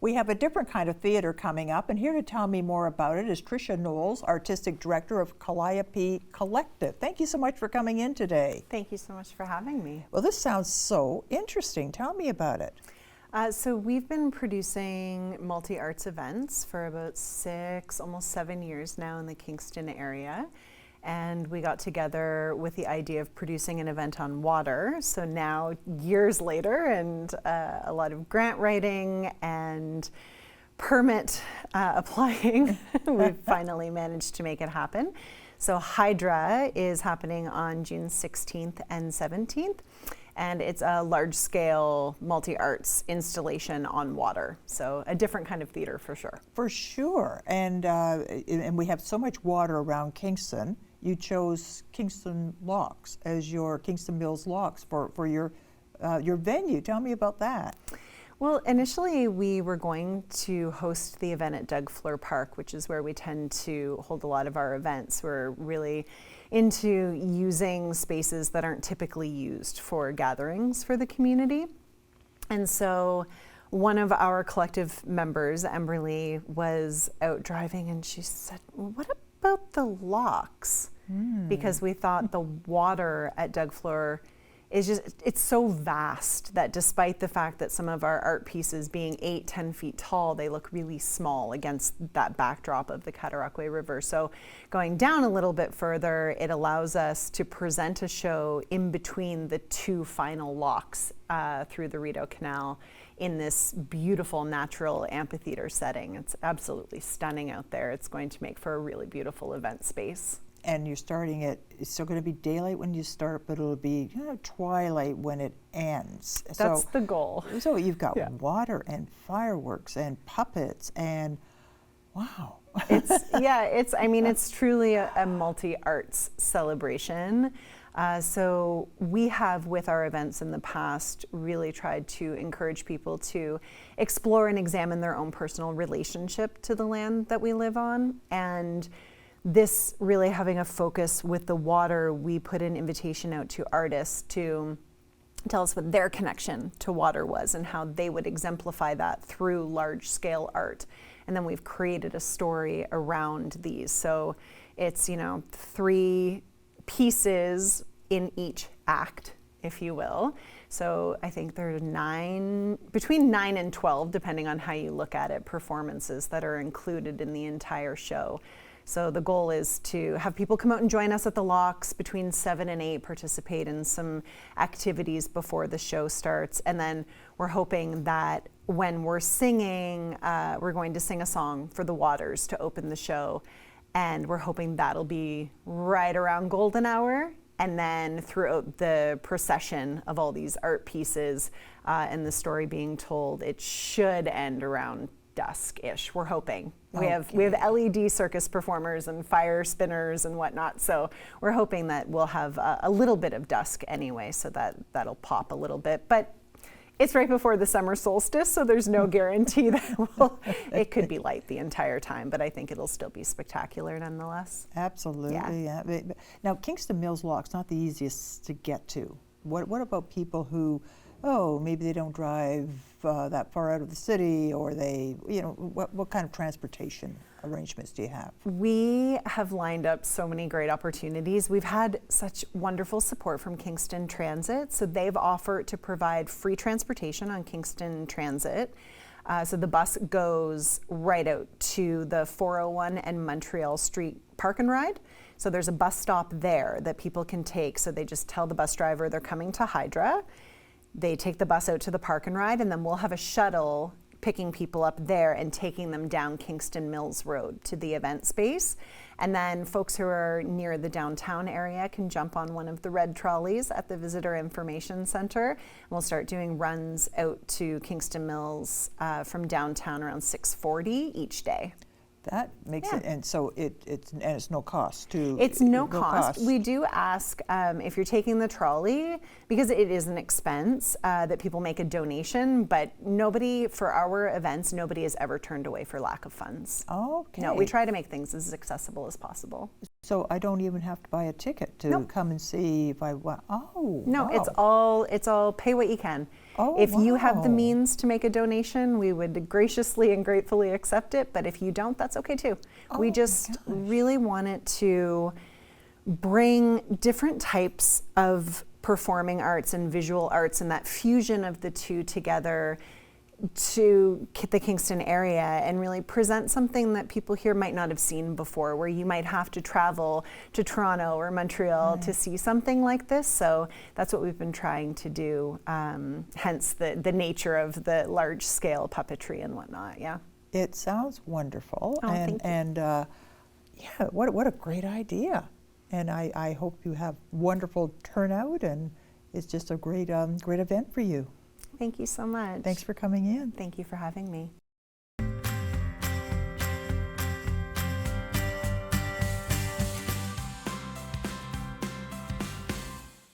We have a different kind of theater coming up, and here to tell me more about it is Tricia Knowles, Artistic Director of Calliope Collective. Thank you so much for coming in today. Thank you so much for having me. Well, this sounds so interesting. Tell me about it. So we've been producing multi-arts events for about 6, almost 7 years now in the Kingston area. And we got together with the idea of producing an event on water. So now, years later, and a lot of grant writing and permit applying, we've finally managed to make it happen. So Hydra is happening on June 16th and 17th. And it's a large-scale multi-arts installation on water. So a different kind of theater for sure. For sure. And we have so much water around Kingston. You chose Kingston Locks as your Kingston Mills Locks for your venue. Tell me about that. Well, initially we were going to host the event at Doug Fleur Park, which is where we tend to hold a lot of our events. We're really into using spaces that aren't typically used for gatherings for the community. And so one of our collective members, Emberly, was out driving and she said, "What about the locks?" Because we thought the water at Doug Fleur is just, it's so vast that despite the fact that some of our art pieces being 8-10 feet tall, they look really small against that backdrop of the Cataraqui River. So going down a little bit further, it allows us to present a show in between the two final locks through the Rideau Canal in this beautiful natural amphitheater setting. It's absolutely stunning out there. It's going to make for a really beautiful event space. And you're starting it, it's still going to be daylight when you start, but it'll be twilight when it ends. That's the goal. So you've got water and fireworks and puppets and wow. It's truly a multi-arts celebration. So we have, with our events in the past, really tried to encourage people to explore and examine their own personal relationship to the land that we live on. And this really having a focus with the water, we put an invitation out to artists to tell us what their connection to water was and how they would exemplify that through large-scale art. And then we've created a story around these. So it's, 3 pieces in each act, if you will. So I think there are between 9 and 12, depending on how you look at it, performances that are included in the entire show. So the goal is to have people come out and join us at the locks between 7 and 8, participate in some activities before the show starts. And then we're hoping that when we're singing, we're going to sing a song for the waters to open the show. And we're hoping that'll be right around golden hour. And then throughout the procession of all these art pieces and the story being told, it should end around dusk-ish, we're hoping. We have LED circus performers and fire spinners and whatnot, so we're hoping that we'll have a little bit of dusk anyway, so that'll pop a little bit. But it's right before the summer solstice, so there's no guarantee that it could be light the entire time, but I think it'll still be spectacular nonetheless. Absolutely, yeah. Now, Kingston Mills Locks, not the easiest to get to. What about people who, maybe they don't drive that far out of the city, or they, what kind of transportation arrangements do you have? We have lined up so many great opportunities. We've had such wonderful support from Kingston Transit. So they've offered to provide free transportation on Kingston Transit. So the bus goes right out to the 401 and Montreal Street Park and Ride. So there's a bus stop there that people can take. So they just tell the bus driver they're coming to Hydra. They take the bus out to the Park and Ride, and then we'll have a shuttle picking people up there and taking them down Kingston Mills Road to the event space. And then folks who are near the downtown area can jump on one of the red trolleys at the Visitor Information Center. And we'll start doing runs out to Kingston Mills from downtown around 6:40 each day. That makes it, and so it's no cost to. It's no cost. We do ask if you're taking the trolley, because it is an expense, that people make a donation. But nobody, for our events, nobody is ever turned away for lack of funds. Okay. No, we try to make things as accessible as possible. So I don't even have to buy a ticket to Nope. come and see if I want. Oh, No, wow. it's all pay what you can. Oh, If you have the wow. means to make a donation, we would graciously and gratefully accept it. But if you don't, that's okay too. Oh We my just gosh. really want it to bring different types of performing arts and visual arts and that fusion of the two together to the Kingston area and really present something that people here might not have seen before, where you might have to travel to Toronto or Montreal to see something like this. So that's what we've been trying to do, hence the nature of the large scale puppetry and whatnot. Yeah. It sounds wonderful. Oh, and thank you. and yeah, what a great idea. And I hope you have wonderful turnout, and it's just a great great event for you. Thank you so much. Thanks for coming in. Thank you for having me.